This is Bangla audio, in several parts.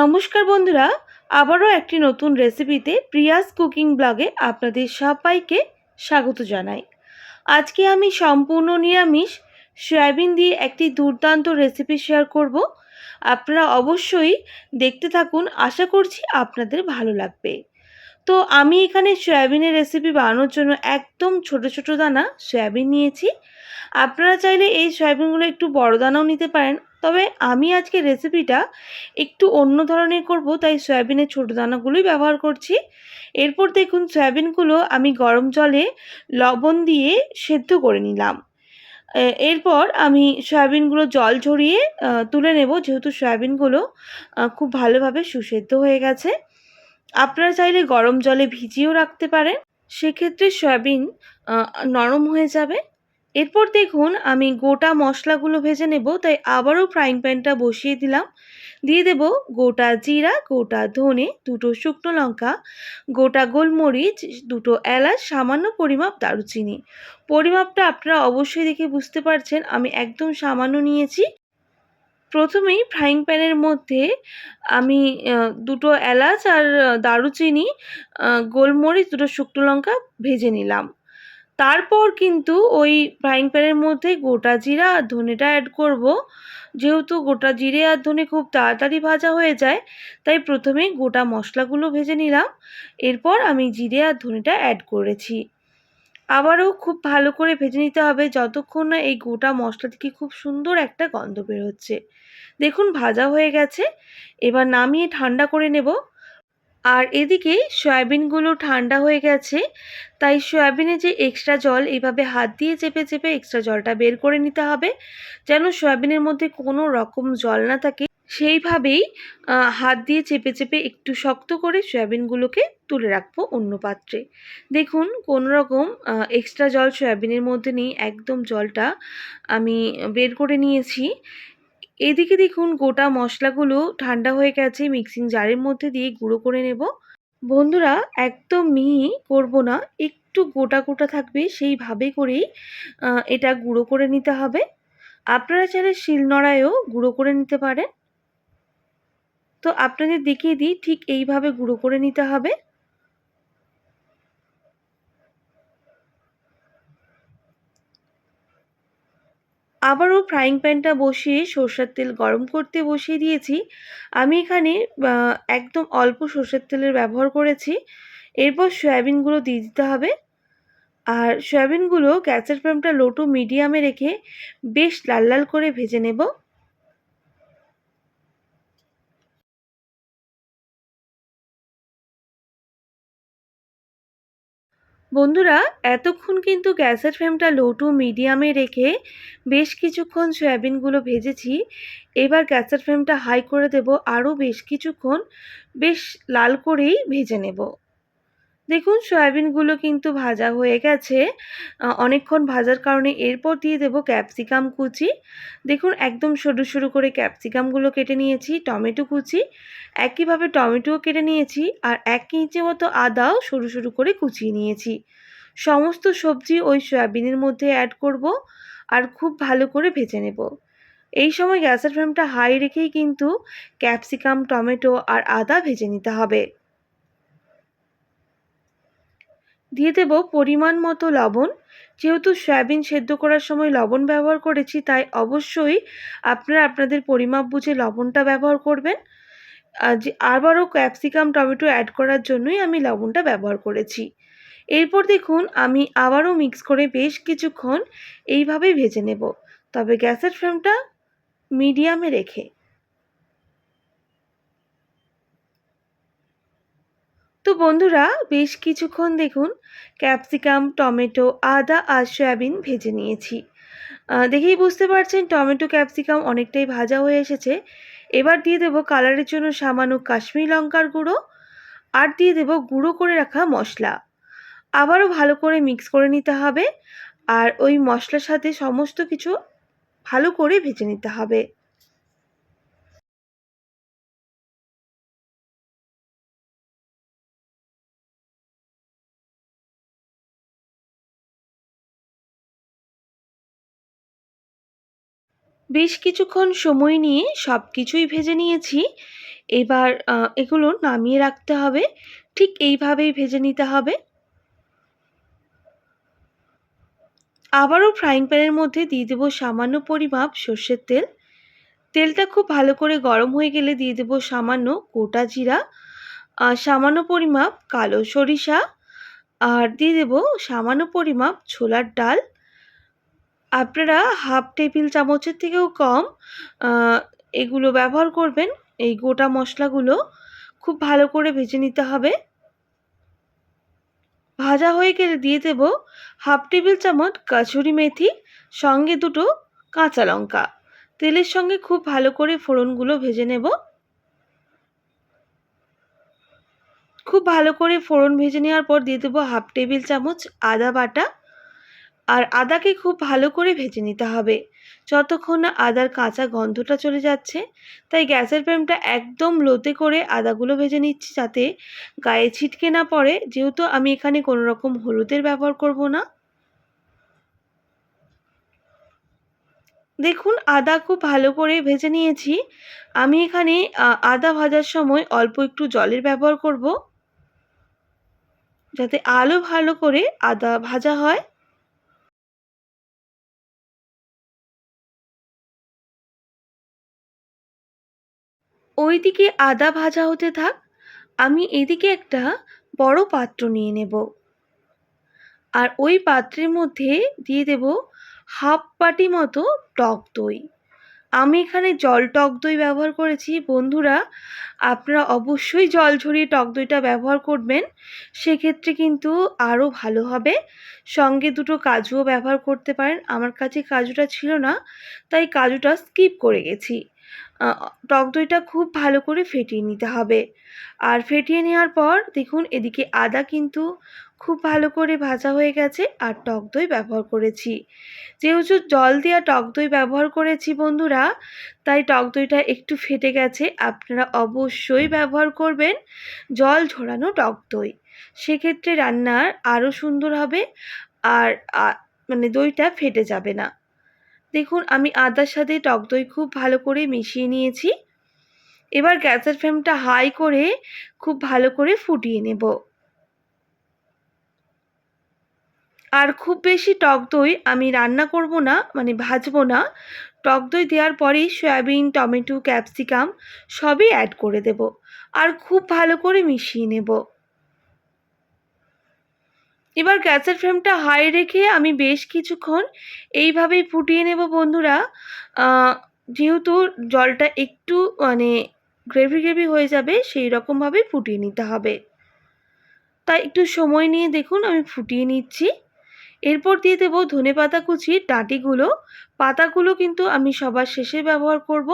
নমস্কার বন্ধুরা, আবারও একটি নতুন রেসিপিতে প্রিয়াস কুকিং ব্লগে আপনাদের সবাইকে স্বাগত জানাই। আজকে আমি সম্পূর্ণ নিরামিষ সয়াবিন দিয়ে একটি দুর্দান্ত রেসিপি শেয়ার করব। আপনারা অবশ্যই দেখতে থাকুন, আশা করছি আপনাদের ভালো লাগবে। তো আমি এখানে সয়াবিনের রেসিপি বানানোর জন্য একদম ছোট ছোট দানা সয়াবিন নিয়েছি। আপনারা চাইলে এই সয়াবিনগুলো একটু বড় দানাও নিতে পারেন, তবে আমি আজকে রেসিপিটা একটু অন্য ধরনের করব, তাই সয়াবিনের ছোট দানাগুলোই ব্যবহার করছি। এরপর দেখুন সয়াবিনগুলো আমি গরম জলে লবণ দিয়ে সেদ্ধ করে নিলাম। এরপর আমি সয়াবিনগুলো জল ঝরিয়ে তুলে নেব, যেহেতু সয়াবিনগুলো খুব ভালোভাবে সুসেদ্ধ হয়ে গেছে। আপনারা চাইলে গরম জলে ভিজিয়েও রাখতে পারেন, সেক্ষেত্রে সয়াবিন নরম হয়ে যাবে। এরপর দেখুন আমি গোটা মশলাগুলো ভেজে নেব, তাই আবারও ফ্রাইং প্যানটা বসিয়ে দিলাম। দিয়ে দেব গোটা জিরা, গোটা ধনে, দুটো শুকনো লঙ্কা, গোটা গোলমরিচ, দুটো এলাচ, সামান্য পরিমাপ দারুচিনি। পরিমাপটা আপনারা অবশ্যই দেখে বুঝতে পারছেন, আমি একদম সামান্য নিয়েছি। প্রথমেই ফ্রাইং প্যানের মধ্যে আমি দুটো এলাচ আর দারুচিনি, গোলমরিচ, দুটো শুকনো লঙ্কা ভেজে নিলাম। তারপর কিন্তু ওই ফ্রাইং প্যানের মধ্যে গোটা জিরা আর ধনেটা অ্যাড করব। যেহেতু গোটা জিরে আর ধনে খুব তাড়াতাড়ি ভাজা হয়ে যায়, তাই প্রথমেই গোটা মশলাগুলো ভেজে নিলাম। এরপর আমি জিরে আর ধনেটা অ্যাড করেছি। আবারও খুব ভালো করে ভেজে নিতে হবে যতক্ষণ না এই গোটা মশলা থেকে খুব সুন্দর একটা গন্ধ বের হচ্ছে। দেখুন ভাজা হয়ে গেছে, এবার নামিয়ে ঠান্ডা করে নেব। আর এদিকে সয়াবিনগুলো ঠান্ডা হয়ে গেছে, তাই সয়াবিনে যে এক্সট্রা জল, এইভাবে হাত দিয়ে চেপে চেপে এক্সট্রা জলটা বের করে নিতে হবে, যেন সয়াবিনের মধ্যে কোনো রকম জল না থাকে। সেইভাবেই হাত দিয়ে চেপে চেপে একটু শক্ত করে সয়াবিনগুলোকে তুলে রাখবো অন্য পাত্রে। দেখুন কোনো রকম এক্সট্রা জল সয়াবিনের মধ্যে নেই, একদম জলটা আমি বের করে নিয়েছি। এদিকে দেখুন গোটা মশলাগুলো ঠান্ডা হয়ে গেছে, মিক্সিং জারের মধ্যে দিয়ে গুঁড়ো করে নেব। বন্ধুরা, একদম মিহি করব না, একটু গোটা গোটা থাকবে সেইভাবে করেই এটা গুঁড়ো করে নিতে হবে। আপনারা চাইলে শিলনোড়ায়ও গুঁড়ো করে নিতে পারেন। তো আপনাদের দেখিয়ে দিই, ঠিক এইভাবে গুঁড়ো করে নিতে হবে। আবারও ফ্রাইং প্যানটা বসিয়ে সরষের তেল গরম করতে বসিয়ে দিয়েছি। আমি এখানে একদম অল্প সরষের তেলের ব্যবহার করেছি। এরপর সয়াবিনগুলো দিয়ে দিতে হবে। আর সয়াবিনগুলো গ্যাসের ফ্লেমটা লো টু মিডিয়ামে রেখে বেশ লাল লাল করে ভেজে নেব। বন্ধুরা, এতক্ষণ কিন্তু গ্যাসের ফ্লেমটা লো টু মিডিয়ামে রেখে বেশ কিছুক্ষণ সয়াবিনগুলো ভেজেছি। এবার গ্যাসের ফ্লেমটা হাই করে দেব, আরও বেশ কিছুক্ষণ বেশ লাল করেই ভেজে নেব। দেখুন সয়াবিনগুলো কিন্তু ভাজা হয়ে গেছে অনেকক্ষণ ভাজার কারণে। এরপর দিয়ে দেব ক্যাপসিকাম কুচি। দেখুন একদম সরু সরু করে ক্যাপসিকামগুলো কেটে নিয়েছি, টমেটো কুচি একইভাবে টমেটোও কেটে নিয়েছি, আর 1 ইঞ্চি মতো আদাও সরু সরু করে কুচিয়ে নিয়েছি। সমস্ত সবজি ওই সয়াবিনের মধ্যে অ্যাড করব আর খুব ভালো করে ভেজে নেব। এই সময় গ্যাসের ফ্লেমটা হাই রেখেই কিন্তু ক্যাপসিকাম, টমেটো আর আদা ভেজে নিতে হবে। দিয়ে দেব পরিমাণ মতো লবণ। যেহেতু সয়াবিন সেদ্ধ করার সময় লবণ ব্যবহার করেছি, তাই অবশ্যই আপনারা আপনাদের পরিমাপ বুঝে লবণটা ব্যবহার করবেন। যে আবারও ক্যাপসিকাম, টমেটো অ্যাড করার জন্যই আমি লবণটা ব্যবহার করেছি। এরপর দেখুন আমি আবারও মিক্স করে বেশ কিছুক্ষণ এইভাবেই ভেজে নেব, তবে গ্যাসের ফ্লেমটা মিডিয়ামে রেখে। তো বন্ধুরা, বেশ কিছুক্ষণ দেখুন ক্যাপসিকাম, টমেটো, আদা আর সয়াবিন ভেজে নিয়েছি। দেখেই বুঝতে পারছেন টমেটো, ক্যাপসিকাম অনেকটাই ভাজা হয়ে এসেছে। এবার দিয়ে দেবো কালারের জন্য সামান্য কাশ্মীরি লঙ্কার গুঁড়ো, আর দিয়ে দেবো গুঁড়ো করে রাখা মশলা। আবারও ভালো করে মিক্স করে নিতে হবে, আর ওই মশলার সাথে সমস্ত কিছু ভালো করে ভেজে নিতে হবে। বেশ কিছুক্ষণ সময় নিয়ে সব কিছুই ভেজে নিয়েছি। এবার এগুলো নামিয়ে রাখতে হবে। ঠিক এইভাবেই ভেজে নিতে হবে। আবারও ফ্রাইং প্যানের মধ্যে দিয়ে দেবো সামান্য পরিমাপ সর্ষের তেল। তেলটা খুব ভালো করে গরম হয়ে গেলে দিয়ে দেবো সামান্য গোটা জিরা, সামান্য পরিমাপ কালো সরিষা, আর দিয়ে দেবো সামান্য পরিমাপ ছোলার ডাল। আপনারা হাফ টেবিল চামচের থেকেও কম এগুলো ব্যবহার করবেন। এই গোটা মশলাগুলো খুব ভালো করে ভেজে নিতে হবে। ভাজা হয়ে গেলে দিয়ে দেব হাফ টেবিল চামচ কাসুরি মেথি, সঙ্গে দুটো কাঁচা লঙ্কা। তেলের সঙ্গে খুব ভালো করে ফোড়নগুলো ভেজে নেব। খুব ভালো করে ফোড়ন ভেজে নেওয়ার পর দিয়ে দেবো হাফ টেবিল চামচ আদা বাটা। আর আদাকে খুব ভালো করে ভেজে নিতে হবে যতক্ষণ না আদার কাঁচা গন্ধটা চলে যাচ্ছে। তাই গ্যাসের ফ্লেমটা একদম লোতে করে আদাগুলো ভেজে নিচ্ছি, যাতে গায়ে ছিটকে না পড়ে, যেহেতু আমি এখানে কোনো রকম হলুদের ব্যবহার করব না। দেখুন আদা খুব ভালো করে ভেজে নিয়েছি। আমি এখানে আদা ভাজার সময় অল্প একটু জলের ব্যবহার করব, যাতে আরও ভালো করে আদা ভাজা হয়। ওইদিকে আদা ভাজা হতে থাক, আমি এদিকে একটা বড় পাত্র নিয়ে নেব। আর ওই পাত্রের মধ্যে দিয়ে দেব হাফ বাটি মতো টক দই। আমি এখানে জল টক দই ব্যবহার করেছি। বন্ধুরা, আপনারা অবশ্যই জল ঝরিয়ে টক দইটা ব্যবহার করবেন, সেক্ষেত্রে কিন্তু আরও ভালো হবে। সঙ্গে দুটো কাজুও ব্যবহার করতে পারেন। আমার কাছে কাজুটা ছিল না, তাই কাজুটা স্কিপ করে গেছি। টক দইটা খুব ভালো করে ফেটিয়ে নিতে হবে। আর ফেটিয়ে নেওয়ার পর দেখুন এদিকে আদা কিন্তু খুব ভালো করে ভাজা হয়ে গেছে, আর টক দই ব্যবহার করেছি। যেহেতু জল দেওয়া টক দই ব্যবহার করেছি বন্ধুরা, তাই টক দইটা একটু ফেটে গেছে। আপনারা অবশ্যই ব্যবহার করবেন জল ঝরানো টক দই, সেক্ষেত্রে রান্নার আরও সুন্দর হবে। আর মানে দইটা ফেটে যাবে না। দেখুন আমি আদার সাথে টক দই খুব ভালো করে মিশিয়ে নিয়েছি। এবার গ্যাসের ফ্লেমটা হাই করে খুব ভালো করে ফুটিয়ে নেব। আর খুব বেশি টক দই আমি রান্না করব না, মানে ভাজবো না। টক দই দেওয়ার পরেই সয়াবিন, টমেটো, ক্যাপসিকাম সবই অ্যাড করে দেব, আর খুব ভালো করে মিশিয়ে নেব। এবার গ্যাসের ফ্লেমটা হাই রেখে আমি বেশ কিছুক্ষণ এইভাবেই ফুটিয়ে নেব বন্ধুরা। যেহেতু জলটা একটু মানে গ্রেভি গ্রেভি হয়ে যাবে, সেই রকমভাবেই ফুটিয়ে নিতে হবে। তাই একটু সময় নিয়ে দেখুন আমি ফুটিয়ে নিচ্ছি। এরপর দিয়ে দেবো ধনেপাতা কুচির ডাঁটিগুলো। পাতাগুলো কিন্তু আমি সবার শেষে ব্যবহার করব।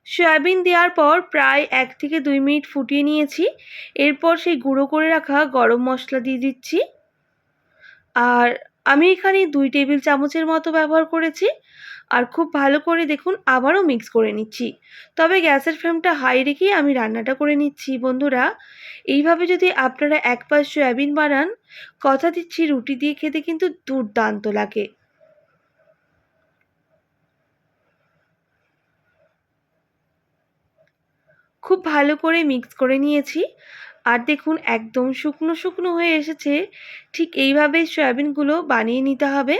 সয়াবিন দেওয়ার পর প্রায় 1 থেকে 2 মিনিট ফুটিয়ে নিয়েছি। এরপর সেই গুঁড়ো করে রাখা গরম মশলা দিয়ে দিচ্ছি। আর আমি এখানে 2 টেবিল চামচের মতো ব্যবহার করেছি। আর খুব ভালো করে দেখুন আবারও মিক্স করে নিচ্ছি। তবে গ্যাসের ফ্লেমটা হাই রেখেই আমি রান্নাটা করে নিচ্ছি বন্ধুরা। এইভাবে যদি আপনারা একবার সয়াবিন বানান, কথা দিচ্ছি রুটি দিয়ে খেতে কিন্তু দুর্দান্ত লাগে। খুব ভালো করে মিক্স করে নিয়েছি। আর দেখুন একদম শুকনো শুকনো হয়ে এসেছে। ঠিক এইভাবেই সয়াবিনগুলো বানিয়ে নিতে হবে,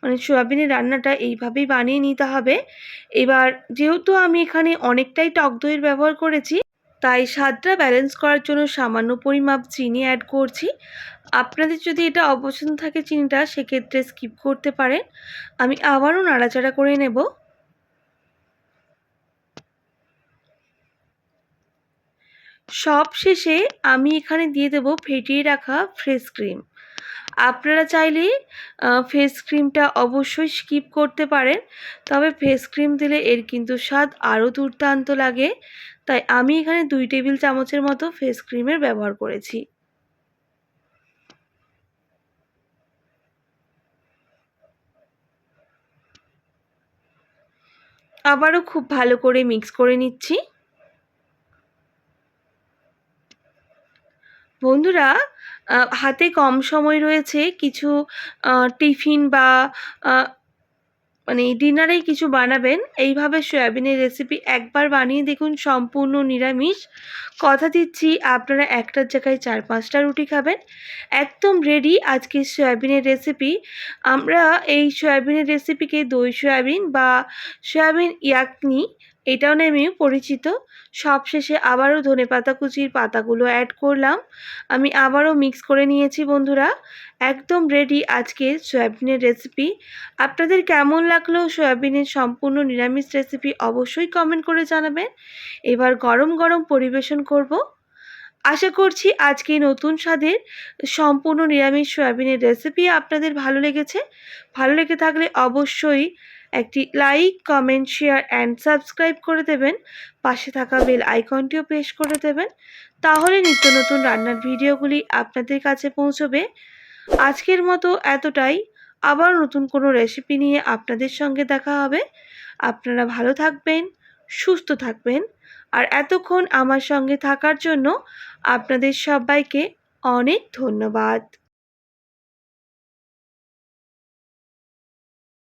মানে সয়াবিনের রান্নাটা এইভাবেই বানিয়ে নিতে হবে। এবার যেহেতু আমি এখানে অনেকটাই টক দইয়ের ব্যবহার করেছি, তাই স্বাদটা ব্যালেন্স করার জন্য সামান্য পরিমাপ চিনি অ্যাড করছি। আপনাদের যদি এটা অপছন্দ থাকে চিনিটা, সেক্ষেত্রে স্কিপ করতে পারেন। আমি আবারও নাড়াচাড়া করে নেব। সব শেষে আমি এখানে দিয়ে দেব ফেটিয়ে রাখা ফ্রেশ ক্রিম। আপনারা চাইলে ফেস ক্রিমটা অবশ্যই স্কিপ করতে পারেন, তবে ফেস ক্রিম দিলে এর কিন্তু স্বাদ আরও দুর্দান্ত লাগে। তাই আমি এখানে 2 টেবিল চামচের মতো ফেস ক্রিমের ব্যবহার করেছি। আবারও খুব ভালো করে মিক্স করে নিচ্ছি। বন্ধুরা, হাতে কম সময় রয়েছে, কিছু টিফিন বা আ মানে ডিনারেই কিছু বানাবেন। এইভাবে সয়াবিনের রেসিপি একবার বানিয়ে দেখুন, সম্পূর্ণ নিরামিষ। কথা দিচ্ছি আপনারা একটার জায়গায় ৪-৫টা রুটি খাবেন। একদম রেডি আজকের সয়াবিনের রেসিপি। আমরা এই সয়াবিনের রেসিপিকে দই সয়াবিন বা সয়াবিন ইয়াকনি এটাও নামেও পরিচিত। সবশেষে আবারও ধনেপাতা কুচির পাতাগুলো অ্যাড করলাম। আমি আবারও মিক্স করে নিয়েছি বন্ধুরা। একদম রেডি আজকের সয়াবিনের রেসিপি। আপনাদের কেমন লাগলো সয়াবিনের সম্পূর্ণ নিরামিষ রেসিপি অবশ্যই কমেন্ট করে জানাবেন। এবার গরম গরম পরিবেশন করব। আশা করছি আজকে নতুন স্বাদের সম্পূর্ণ নিরামিষ সয়াবিনের রেসিপি আপনাদের ভালো লেগেছে। ভালো লেগে থাকলে অবশ্যই একটি like, comment, share and subscribe করে দেবেন। পাশে থাকা বেল আইকনটিও প্রেস করে দেবেন। তাহলে নিত্য নতুন রান্নার ভিডিওগুলি আপনাদের কাছে পৌঁছবে। আজকের মতো এতটাই। আবার নতুন কোনো রেসিপি নিয়ে আপনাদের সঙ্গে দেখা হবে। আপনারা ভালো থাকবেন, সুস্থ থাকবেন। আর এতক্ষণ আমার সঙ্গে থাকার জন্য আপনাদের সবাইকে অনেক ধন্যবাদ।